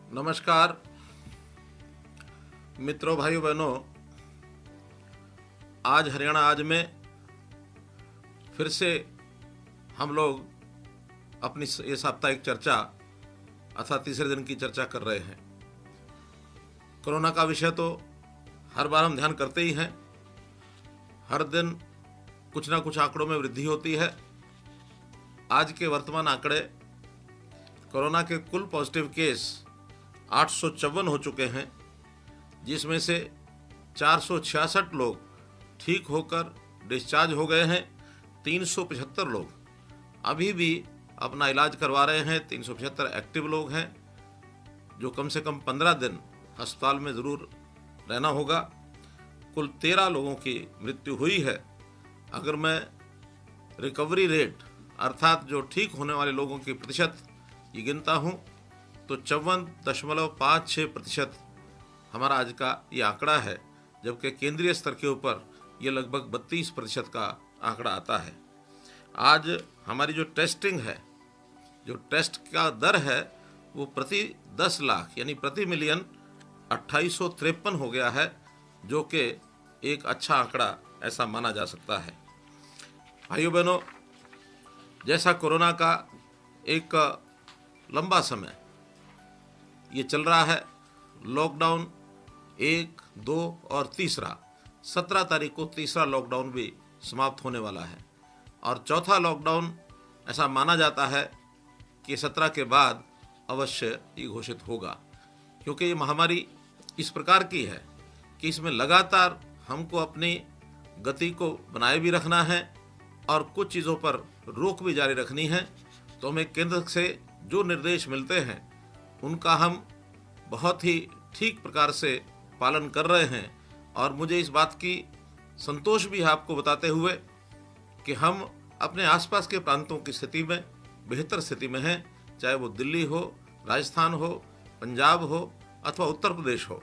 नमस्कार मित्रों, भाइयों बहनों। आज हरियाणा आज में फिर से हम लोग अपनी ये साप्ताहिक चर्चा अर्थात तीसरे दिन की चर्चा कर रहे हैं। कोरोना का विषय तो हर बार हम ध्यान करते ही हैं। हर दिन कुछ ना कुछ आंकड़ों में वृद्धि होती है। आज के वर्तमान आंकड़े कोरोना के कुल पॉजिटिव केस 854 हो चुके हैं, जिसमें से 466 लोग ठीक होकर डिस्चार्ज हो गए हैं। 375 लोग अभी भी अपना इलाज करवा रहे हैं। 375 एक्टिव लोग हैं जो कम से कम 15 दिन अस्पताल में ज़रूर रहना होगा। कुल 13 लोगों की मृत्यु हुई है। अगर मैं रिकवरी रेट अर्थात जो ठीक होने वाले लोगों की प्रतिशत ये गिनता हूँ तो 54.56% हमारा आज का ये आंकड़ा है, जबकि केंद्रीय स्तर के ऊपर ये लगभग 32% का आंकड़ा आता है। आज हमारी जो टेस्टिंग है, जो टेस्ट का दर है, वो प्रति 10 लाख यानी प्रति मिलियन 2853 हो गया है, जो कि एक अच्छा आंकड़ा ऐसा माना जा सकता है। भाइयों बहनों, जैसा कोरोना का एक लंबा समय ये चल रहा है, लॉकडाउन 1, 2 और तीसरा 17 तारीख को तीसरा लॉकडाउन भी समाप्त होने वाला है और चौथा लॉकडाउन ऐसा माना जाता है कि 17 के बाद अवश्य ये घोषित होगा, क्योंकि ये महामारी इस प्रकार की है कि इसमें लगातार हमको अपनी गति को बनाए भी रखना है और कुछ चीज़ों पर रोक भी जारी रखनी है। तो हमें केंद्र से जो निर्देश मिलते हैं उनका हम बहुत ही ठीक प्रकार से पालन कर रहे हैं और मुझे इस बात की संतोष भी है आपको बताते हुए कि हम अपने आसपास के प्रांतों की स्थिति में बेहतर स्थिति में हैं, चाहे वो दिल्ली हो, राजस्थान हो, पंजाब हो अथवा उत्तर प्रदेश हो।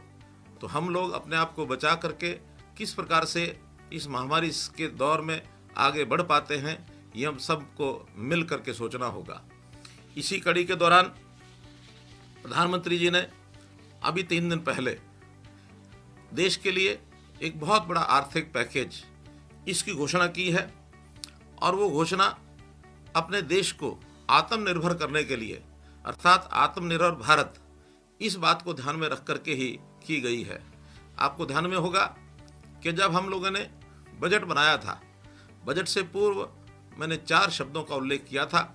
तो हम लोग अपने आप को बचा करके किस प्रकार से इस महामारी के दौर में आगे बढ़ पाते हैं, ये हम सबको मिल करके सोचना होगा। इसी कड़ी के दौरान प्रधानमंत्री जी ने अभी 3 दिन पहले देश के लिए एक बहुत बड़ा आर्थिक पैकेज इसकी घोषणा की है और वो घोषणा अपने देश को आत्मनिर्भर करने के लिए अर्थात आत्मनिर्भर भारत, इस बात को ध्यान में रख करके ही की गई है। आपको ध्यान में होगा कि जब हम लोगों ने बजट बनाया था, बजट से पूर्व मैंने 4 शब्दों का उल्लेख किया था: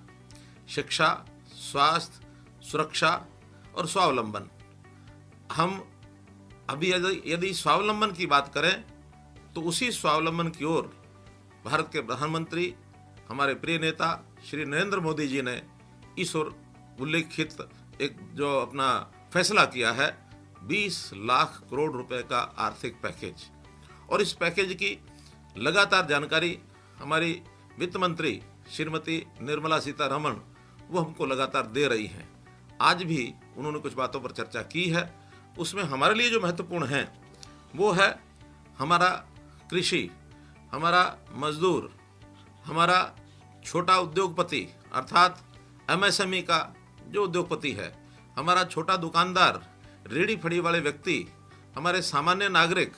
शिक्षा, स्वास्थ्य, सुरक्षा और स्वावलंबन। हम अभी यदि स्वावलंबन की बात करें तो उसी स्वावलंबन की ओर भारत के प्रधानमंत्री हमारे प्रिय नेता श्री नरेंद्र मोदी जी ने इस ओर उल्लेखित एक जो अपना फैसला किया है 20 लाख करोड़ रुपए का आर्थिक पैकेज। और इस पैकेज की लगातार जानकारी हमारी वित्त मंत्री श्रीमती निर्मला सीतारमण वो हमको लगातार दे रही हैं। आज भी उन्होंने कुछ बातों पर चर्चा की है। उसमें हमारे लिए जो महत्वपूर्ण है वो है हमारा कृषि, हमारा मजदूर, हमारा छोटा उद्योगपति अर्थात एमएसएमई का जो उद्योगपति है, हमारा छोटा दुकानदार, रेडी फड़ी वाले व्यक्ति, हमारे सामान्य नागरिक,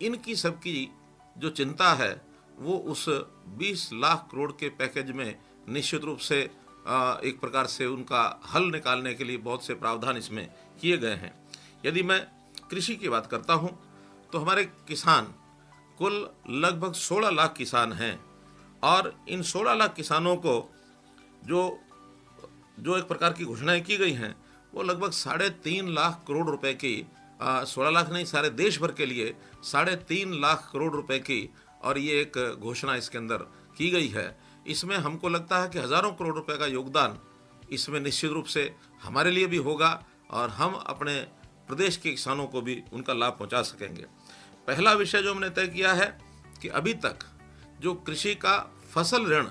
इनकी सबकी जो चिंता है वो उस 20 लाख करोड़ के पैकेज में निश्चित रूप से एक प्रकार से उनका हल निकालने के लिए बहुत से प्रावधान इसमें किए गए हैं। यदि मैं कृषि की बात करता हूं तो हमारे किसान कुल लगभग 16 लाख किसान हैं और इन 16 लाख किसानों को जो एक प्रकार की घोषणाएं की गई हैं वो लगभग 3.5 लाख करोड़ रुपए की 16 लाख नहीं, सारे देश भर के लिए 3.5 लाख करोड़ रुपए की और ये एक घोषणा इसके अंदर की गई है। इसमें हमको लगता है कि हज़ारों करोड़ रुपए का योगदान इसमें निश्चित रूप से हमारे लिए भी होगा और हम अपने प्रदेश के किसानों को भी उनका लाभ पहुंचा सकेंगे। पहला विषय जो हमने तय किया है कि अभी तक जो कृषि का फसल ऋण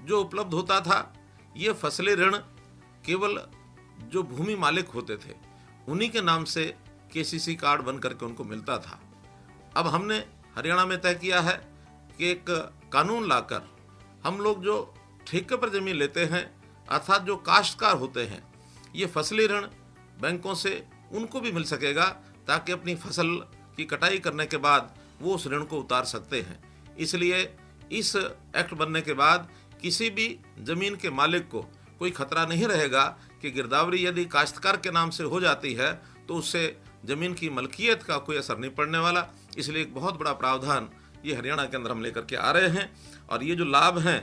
जो उपलब्ध होता था, ये फसली ऋण केवल जो भूमि मालिक होते थे उन्हीं के नाम से केसीसी कार्ड बन करके उनको मिलता था। अब हमने हरियाणा में तय किया है कि एक कानून लाकर हम लोग जो ठेके पर जमीन लेते हैं अर्थात जो काश्तकार होते हैं, ये फसली ऋण बैंकों से उनको भी मिल सकेगा, ताकि अपनी फसल की कटाई करने के बाद वो उस ऋण को उतार सकते हैं। इसलिए इस एक्ट बनने के बाद किसी भी ज़मीन के मालिक को कोई खतरा नहीं रहेगा कि गिरदावरी यदि काश्तकार के नाम से हो जाती है तो उससे ज़मीन की मलकियत का कोई असर नहीं पड़ने वाला। इसलिए एक बहुत बड़ा प्रावधान ये हरियाणा के अंदर हम लेकर के आ रहे हैं। और ये जो लाभ हैं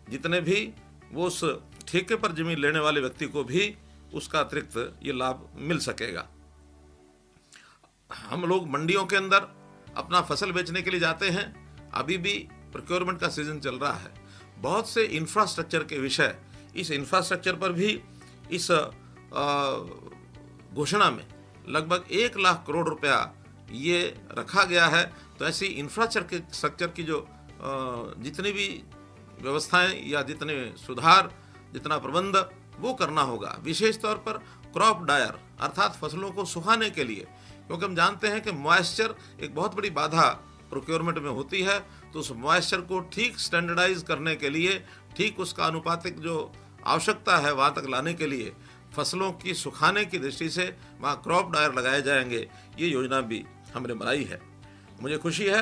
जितने भी, वो उस ठेके पर ज़मीन लेने वाले व्यक्ति को भी उसका अतिरिक्त ये लाभ मिल सकेगा। हम लोग मंडियों के अंदर अपना फसल बेचने के लिए जाते हैं, अभी भी प्रोक्योरमेंट का सीजन चल रहा है। बहुत से इंफ्रास्ट्रक्चर के विषय, इस इंफ्रास्ट्रक्चर पर भी इस घोषणा में लगभग 1 लाख करोड़ रुपया ये रखा गया है। तो ऐसी इंफ्रास्ट्रक्चर की जो जितनी भी व्यवस्थाएं या जितने सुधार, जितना प्रबंध वो करना होगा। विशेष तौर पर क्रॉप डायर अर्थात फसलों को सुखाने के लिए, क्योंकि हम जानते हैं कि मॉइस्चर एक बहुत बड़ी बाधा प्रोक्योरमेंट में होती है। तो उस मॉइस्चर को ठीक स्टैंडर्डाइज करने के लिए, ठीक उसका अनुपातिक जो आवश्यकता है वहाँ तक लाने के लिए फसलों की सुखाने की दृष्टि से वहाँ क्रॉप डायर लगाए जाएंगे। ये योजना भी हमने बनाई है। मुझे खुशी है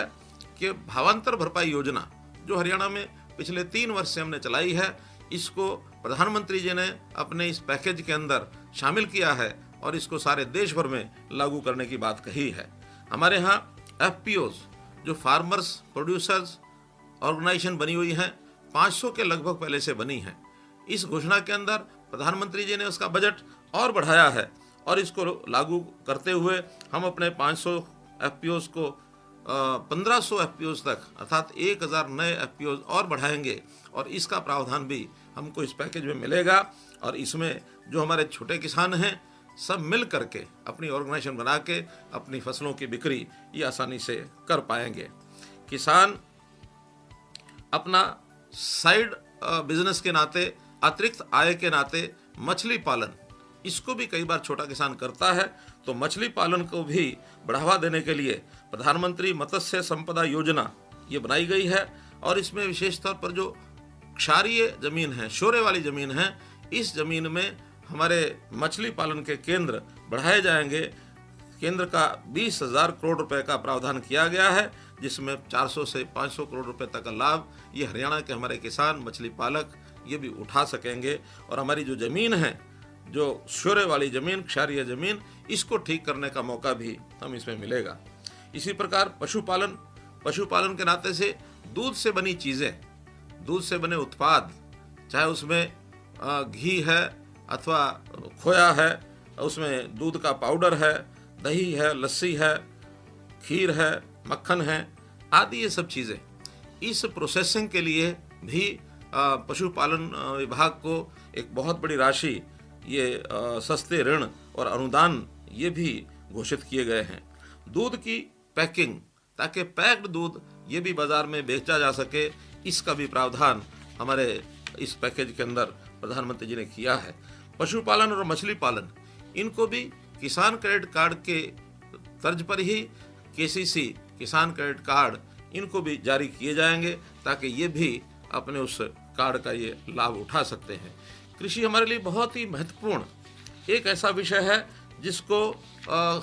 कि भावांतर भरपाई योजना जो हरियाणा में पिछले 3 वर्ष से हमने चलाई है, इसको प्रधानमंत्री जी ने अपने इस पैकेज के अंदर शामिल किया है और इसको सारे देश भर में लागू करने की बात कही है। हमारे यहाँ FPOs जो फार्मर्स प्रोड्यूसर्स ऑर्गेनाइजेशन बनी हुई हैं, 500 के लगभग पहले से बनी हैं। इस घोषणा के अंदर प्रधानमंत्री जी ने उसका बजट और बढ़ाया है और इसको लागू करते हुए हम अपने 500 FPOs को 1500 FPOs तक अर्थात 1000 नए FPOs और बढ़ाएंगे और इसका प्रावधान भी हमको इस पैकेज में मिलेगा। और इसमें जो हमारे छोटे किसान हैं सब मिल करके अपनी ऑर्गेनाइजेशन बना के अपनी फसलों की बिक्री ये आसानी से कर पाएंगे। किसान अपना साइड बिजनेस के नाते, अतिरिक्त आय के नाते मछली पालन, इसको भी कई बार छोटा किसान करता है। तो मछली पालन को भी बढ़ावा देने के लिए प्रधानमंत्री मत्स्य संपदा योजना ये बनाई गई है और इसमें विशेष तौर पर जो क्षारीय जमीन है, शोरे वाली जमीन है, इस जमीन में हमारे मछली पालन के केंद्र बढ़ाए जाएंगे। केंद्र का 20,000 करोड़ रुपए का प्रावधान किया गया है, जिसमें 400 से 500 करोड़ रुपए तक का लाभ ये हरियाणा के हमारे किसान मछली पालक ये भी उठा सकेंगे। और हमारी जो ज़मीन है, जो शोरे वाली ज़मीन, क्षारीय ज़मीन, इसको ठीक करने का मौका भी हम इसमें मिलेगा। इसी प्रकार पशुपालन के नाते से दूध से बनी चीज़ें, दूध से बने उत्पाद, चाहे उसमें घी है अथवा खोया है, उसमें दूध का पाउडर है, दही है, लस्सी है, खीर है, मक्खन है आदि, ये सब चीज़ें, इस प्रोसेसिंग के लिए भी पशुपालन विभाग को एक बहुत बड़ी राशि ये सस्ते ऋण और अनुदान ये भी घोषित किए गए हैं। दूध की पैकिंग, ताकि पैक्ड दूध ये भी बाज़ार में बेचा जा सके, इसका भी प्रावधान हमारे इस पैकेज के अंदर प्रधानमंत्री जी ने किया है। पशुपालन और मछली पालन, इनको भी किसान क्रेडिट कार्ड के तर्ज पर ही KCC किसान क्रेडिट कार्ड इनको भी जारी किए जाएंगे, ताकि ये भी अपने उस कार्ड का ये लाभ उठा सकते हैं। कृषि हमारे लिए बहुत ही महत्वपूर्ण एक ऐसा विषय है जिसको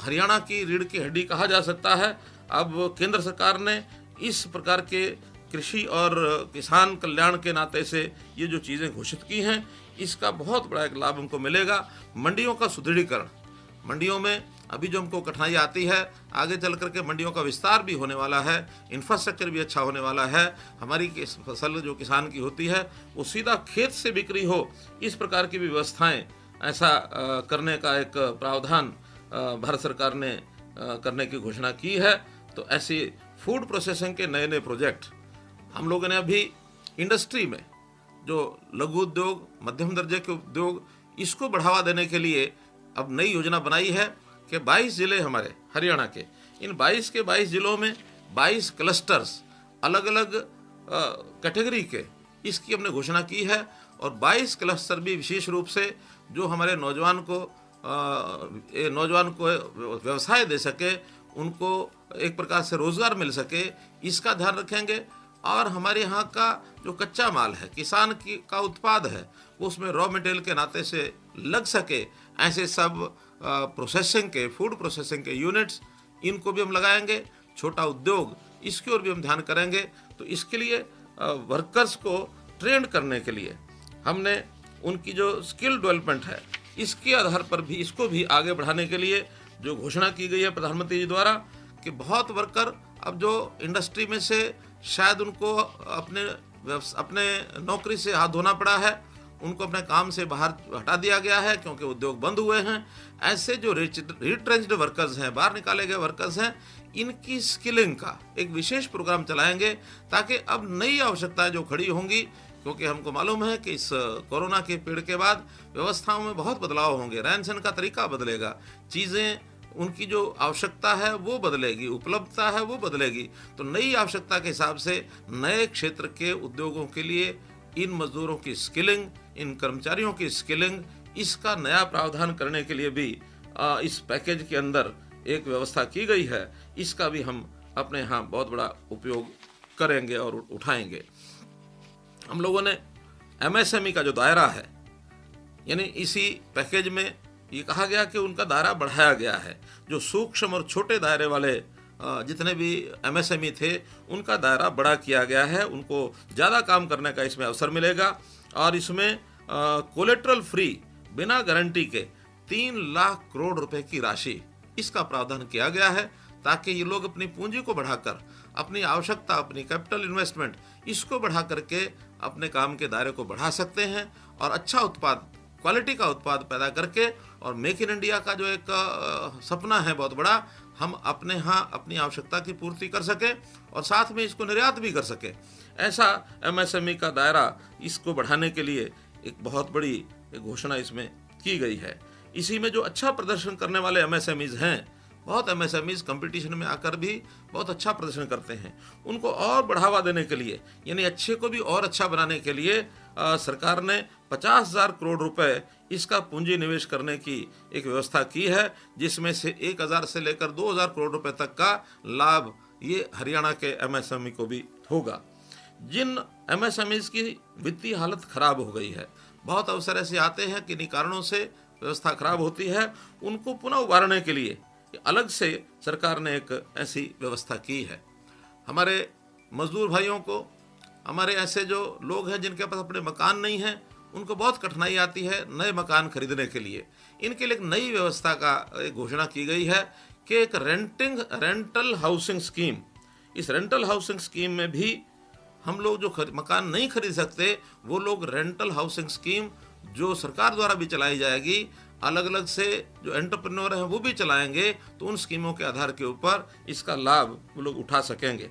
हरियाणा की रीढ़ की हड्डी कहा जा सकता है। अब केंद्र सरकार ने इस प्रकार के कृषि और किसान कल्याण के नाते से ये जो चीज़ें घोषित की हैं, इसका बहुत बड़ा एक लाभ हमको मिलेगा। मंडियों का सुदृढ़ीकरण, मंडियों में अभी जो हमको कठिनाई आती है, आगे चल करके मंडियों का विस्तार भी होने वाला है, इंफ्रास्ट्रक्चर भी अच्छा होने वाला है। हमारी फसल जो किसान की होती है वो सीधा खेत से बिक्री हो, इस प्रकार की भी व्यवस्थाएं ऐसा करने का एक प्रावधान भारत सरकार ने करने की घोषणा की है। तो ऐसी फूड प्रोसेसिंग के नए नए प्रोजेक्ट हम लोगों ने अभी इंडस्ट्री में जो लघु उद्योग, मध्यम दर्जे के उद्योग, इसको बढ़ावा देने के लिए अब नई योजना बनाई है कि 22 ज़िले हमारे हरियाणा के, इन 22 के 22 ज़िलों में 22 क्लस्टर्स अलग अलग कैटेगरी के, इसकी हमने घोषणा की है। और 22 क्लस्टर भी विशेष रूप से जो हमारे नौजवान को व्यवसाय दे सके, उनको एक प्रकार से रोज़गार मिल सके, इसका ध्यान रखेंगे। और हमारे यहाँ का जो कच्चा माल है, किसान का उत्पाद है, वो उसमें रॉ मटेरियल के नाते से लग सके, ऐसे सब प्रोसेसिंग के, फूड प्रोसेसिंग के यूनिट्स, इनको भी हम लगाएंगे। छोटा उद्योग, इसकी ओर भी हम ध्यान करेंगे। तो इसके लिए वर्कर्स को ट्रेंड करने के लिए हमने उनकी जो स्किल डेवलपमेंट है, इसके आधार पर भी इसको भी आगे बढ़ाने के लिए जो घोषणा की गई है प्रधानमंत्री जी द्वारा कि बहुत वर्कर अब जो इंडस्ट्री में से शायद उनको अपने नौकरी से हाथ धोना पड़ा है, उनको अपने काम से बाहर हटा दिया गया है क्योंकि उद्योग बंद हुए हैं। ऐसे जो रिट्रेंच्ड वर्कर्स हैं, बाहर निकाले गए वर्कर्स हैं, इनकी स्किलिंग का एक विशेष प्रोग्राम चलाएंगे ताकि अब नई आवश्यकताएं जो खड़ी होंगी, क्योंकि हमको मालूम है कि इस कोरोना के पीड़ के बाद व्यवस्थाओं में बहुत बदलाव होंगे, रहन सहन का तरीका बदलेगा, चीज़ें उनकी जो आवश्यकता है वो बदलेगी, उपलब्धता है वो बदलेगी। तो नई आवश्यकता के हिसाब से नए क्षेत्र के उद्योगों के लिए इन मजदूरों की स्किलिंग, इन कर्मचारियों की स्किलिंग, इसका नया प्रावधान करने के लिए भी इस पैकेज के अंदर एक व्यवस्था की गई है। इसका भी हम अपने यहाँ बहुत बड़ा उपयोग करेंगे और उठाएंगे। हम लोगों ने एमएसएमई का जो दायरा है, यानी इसी पैकेज में ये कहा गया कि उनका दायरा बढ़ाया गया है। जो सूक्ष्म और छोटे दायरे वाले जितने भी एमएसएमई थे, उनका दायरा बड़ा किया गया है, उनको ज़्यादा काम करने का इसमें अवसर मिलेगा। और इसमें कोलेट्रल फ्री, बिना गारंटी के 3 लाख करोड़ रुपए की राशि, इसका प्रावधान किया गया है ताकि ये लोग अपनी पूंजी को बढ़ाकर, अपनी आवश्यकता, अपनी कैपिटल इन्वेस्टमेंट, इसको बढ़ा करके अपने काम के दायरे को बढ़ा सकते हैं और अच्छा उत्पाद, क्वालिटी का उत्पाद पैदा करके, और मेक इन इंडिया का जो एक सपना है बहुत बड़ा, हम अपने यहाँ अपनी आवश्यकता की पूर्ति कर सके और साथ में इसको निर्यात भी कर सके। ऐसा एमएसएमई का दायरा, इसको बढ़ाने के लिए एक बहुत बड़ी एक घोषणा इसमें की गई है। इसी में जो अच्छा प्रदर्शन करने वाले एमएसएमईज हैं, बहुत एमएसएमईज कंपटीशन में आकर भी बहुत अच्छा प्रदर्शन करते हैं, उनको और बढ़ावा देने के लिए, यानी अच्छे को भी और अच्छा बनाने के लिए सरकार ने 50,000 करोड़ रुपए इसका पूंजी निवेश करने की एक व्यवस्था की है, जिसमें से 1,000 से लेकर 2,000 करोड़ रुपए तक का लाभ ये हरियाणा के एमएसएमई को भी होगा। जिन एमएसएमईज की वित्तीय हालत खराब हो गई है, बहुत अवसर ऐसे आते हैं कि इन्हीं कारणों से व्यवस्था खराब होती है, उनको पुनः उबारने के लिए अलग से सरकार ने एक ऐसी व्यवस्था की है। हमारे मजदूर भाइयों को, हमारे ऐसे जो लोग हैं जिनके पास अपने मकान नहीं हैं, उनको बहुत कठिनाई आती है नए मकान खरीदने के लिए। इनके लिए एक नई व्यवस्था का एक घोषणा की गई है कि एक रेंटल हाउसिंग स्कीम, इस रेंटल हाउसिंग स्कीम में भी हम लोग जो मकान नहीं खरीद सकते, वो लोग रेंटल हाउसिंग स्कीम जो सरकार द्वारा भी चलाई जाएगी, अलग अलग से जो एंटरप्रेन्योर हैं वो भी चलाएंगे, तो उन स्कीमों के आधार के ऊपर इसका लाभ वो लोग उठा सकेंगे।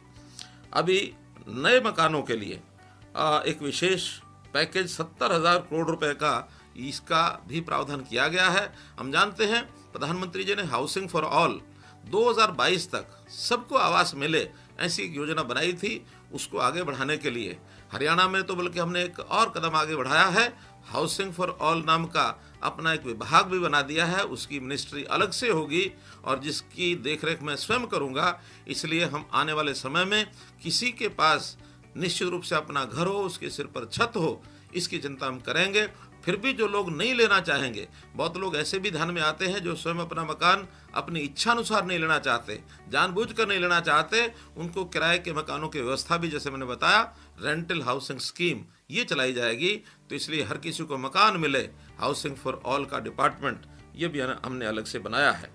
अभी नए मकानों के लिए एक विशेष पैकेज 70,000 करोड़ रुपए का, इसका भी प्रावधान किया गया है। हम जानते हैं प्रधानमंत्री जी ने हाउसिंग फॉर ऑल 2022 तक सबको आवास मिले, ऐसी एक योजना बनाई थी। उसको आगे बढ़ाने के लिए हरियाणा में तो बल्कि हमने एक और कदम आगे बढ़ाया है, हाउसिंग फॉर ऑल नाम का अपना एक विभाग भी बना दिया है। उसकी मिनिस्ट्री अलग से होगी और जिसकी देखरेख मैं स्वयं करूंगा। इसलिए हम आने वाले समय में किसी के पास निश्चित रूप से अपना घर हो, उसके सिर पर छत हो, इसकी चिंता हम करेंगे। फिर भी जो लोग नहीं लेना चाहेंगे, बहुत लोग ऐसे भी ध्यान में आते हैं जो स्वयं अपना मकान अपनी इच्छा अनुसार नहीं लेना चाहते, जानबूझकर नहीं लेना चाहते, उनको किराए के मकानों की व्यवस्था भी, जैसे मैंने बताया, रेंटल हाउसिंग स्कीम ये चलाई जाएगी। तो इसलिए हर किसी को मकान मिले, हाउसिंग फॉर ऑल का डिपार्टमेंट ये भी हमने अलग से बनाया है।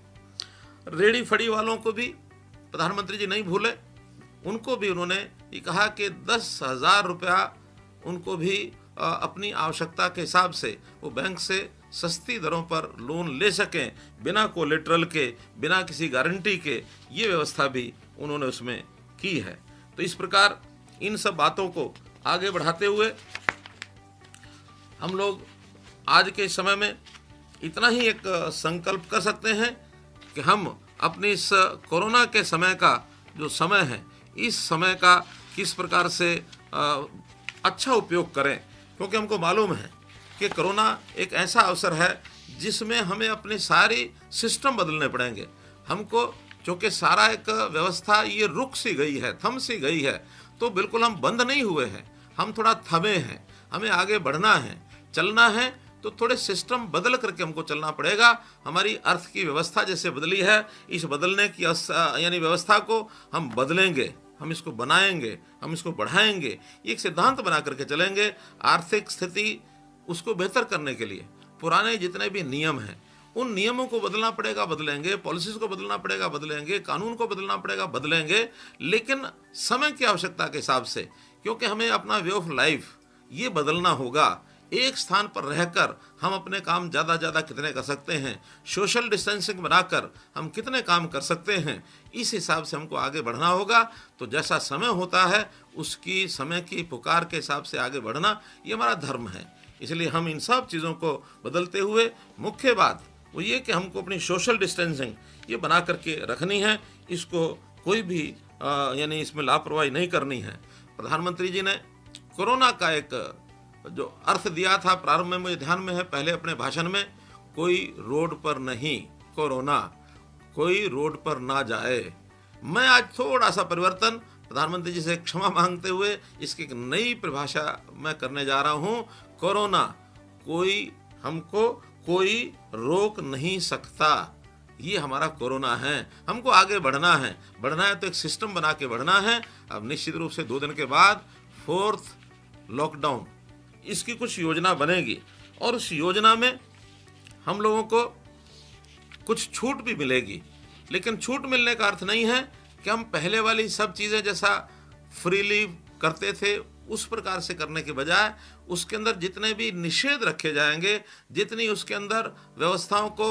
रेडी फड़ी वालों को भी प्रधानमंत्री जी नहीं भूले, उनको भी उन्होंने ये कहा कि 10,000 रुपया उनको भी अपनी आवश्यकता के हिसाब से वो बैंक से सस्ती दरों पर लोन ले सकें, बिना कोलेट्रल के, बिना किसी गारंटी के। ये व्यवस्था भी उन्होंने उसमें की है। तो इस प्रकार इन सब बातों को आगे बढ़ाते हुए हम लोग आज के समय में इतना ही एक संकल्प कर सकते हैं कि हम अपनी इस कोरोना के समय का जो समय है, इस समय का किस प्रकार से अच्छा उपयोग करें, क्योंकि हमको मालूम है कि कोरोना एक ऐसा अवसर है जिसमें हमें अपनी सारी सिस्टम बदलने पड़ेंगे। हमको क्योंकि सारा एक व्यवस्था ये रुक सी गई है, थम सी गई है, तो बिल्कुल हम बंद नहीं हुए हैं, हम थोड़ा थमे हैं। हमें आगे बढ़ना है, चलना है, तो थोड़े सिस्टम बदल करके हमको चलना पड़ेगा। हमारी अर्थ की व्यवस्था जैसे बदली है, इस बदलने की यानी व्यवस्था को हम बदलेंगे, हम इसको बनाएंगे, हम इसको बढ़ाएंगे, एक सिद्धांत बना करके चलेंगे। आर्थिक स्थिति उसको बेहतर करने के लिए पुराने जितने भी नियम हैं उन नियमों को बदलना पड़ेगा, बदलेंगे, पॉलिसीज को बदलना पड़ेगा, बदलेंगे, कानून को बदलना पड़ेगा, बदलेंगे, लेकिन समय की आवश्यकता के हिसाब से, क्योंकि हमें अपना वे ऑफ लाइफ ये बदलना होगा। एक स्थान पर रहकर हम अपने काम ज़्यादा कितने कर सकते हैं, सोशल डिस्टेंसिंग बनाकर हम कितने काम कर सकते हैं, इस हिसाब से हमको आगे बढ़ना होगा। तो जैसा समय होता है उसकी समय की पुकार के हिसाब से आगे बढ़ना ये हमारा धर्म है। इसलिए हम इन सब चीज़ों को बदलते हुए मुख्य बात वो ये कि हमको अपनी सोशल डिस्टेंसिंग ये बना करके रखनी है, इसको कोई भी यानी इसमें लापरवाही नहीं करनी है। प्रधानमंत्री जी ने कोरोना का एक जो अर्थ दिया था प्रारंभ में, मुझे ध्यान में है, पहले अपने भाषण में, कोई रोड पर नहीं कोरोना, कोई रोड पर ना जाए। मैं आज थोड़ा सा परिवर्तन प्रधानमंत्री जी से क्षमा मांगते हुए इसकी एक नई परिभाषा मैं करने जा रहा हूँ। कोरोना कोई हमको कोई रोक नहीं सकता, ये हमारा कोरोना है। हमको आगे बढ़ना है, बढ़ना है तो एक सिस्टम बना के बढ़ना है। अब निश्चित रूप से 2 दिन के बाद 4th लॉकडाउन इसकी कुछ योजना बनेगी और उस योजना में हम लोगों को कुछ छूट भी मिलेगी, लेकिन छूट मिलने का अर्थ नहीं है कि हम पहले वाली सब चीज़ें जैसा फ्रीली करते थे उस प्रकार से करने के बजाय उसके अंदर जितने भी निषेध रखे जाएंगे, जितनी उसके अंदर व्यवस्थाओं को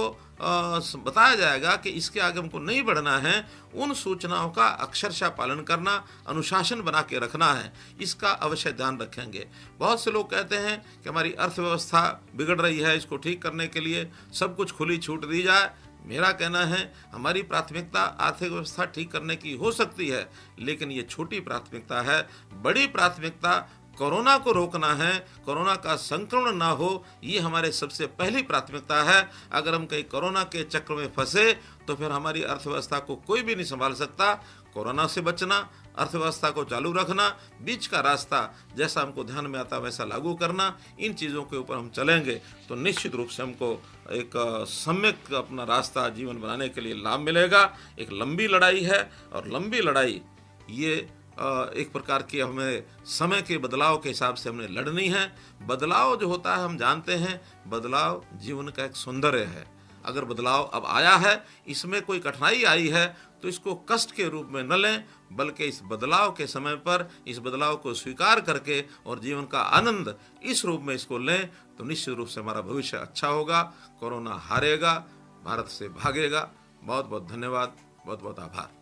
बताया जाएगा कि इसके आगे हमको नहीं बढ़ना है, उन सूचनाओं का अक्षरशः पालन करना, अनुशासन बना के रखना है, इसका अवश्य ध्यान रखेंगे। बहुत से लोग कहते हैं कि हमारी अर्थव्यवस्था बिगड़ रही है, इसको ठीक करने के लिए सब कुछ खुली छूट दी जाए। मेरा कहना है हमारी प्राथमिकता आर्थिक व्यवस्था ठीक करने की हो सकती है, लेकिन ये छोटी प्राथमिकता है। बड़ी प्राथमिकता कोरोना को रोकना है, कोरोना का संक्रमण ना हो, ये हमारे सबसे पहली प्राथमिकता है। अगर हम कहीं कोरोना के चक्र में फंसे तो फिर हमारी अर्थव्यवस्था को कोई भी नहीं संभाल सकता। कोरोना से बचना, अर्थव्यवस्था को चालू रखना, बीच का रास्ता जैसा हमको ध्यान में आता वैसा लागू करना, इन चीज़ों के ऊपर हम चलेंगे तो निश्चित रूप से हमको एक सम्यक अपना रास्ता जीवन बनाने के लिए लाभ मिलेगा। एक लंबी लड़ाई है और लंबी लड़ाई ये एक प्रकार की हमें समय के बदलाव के हिसाब से हमने लड़नी है। बदलाव जो होता है हम जानते हैं, बदलाव जीवन का एक सौंदर्य है। अगर बदलाव अब आया है, इसमें कोई कठिनाई आई है तो इसको कष्ट के रूप में न लें, बल्कि इस बदलाव के समय पर इस बदलाव को स्वीकार करके और जीवन का आनंद इस रूप में इसको लें तो निश्चित रूप से हमारा भविष्य अच्छा होगा। कोरोना हारेगा, भारत से भागेगा। बहुत बहुत धन्यवाद, बहुत बहुत आभार।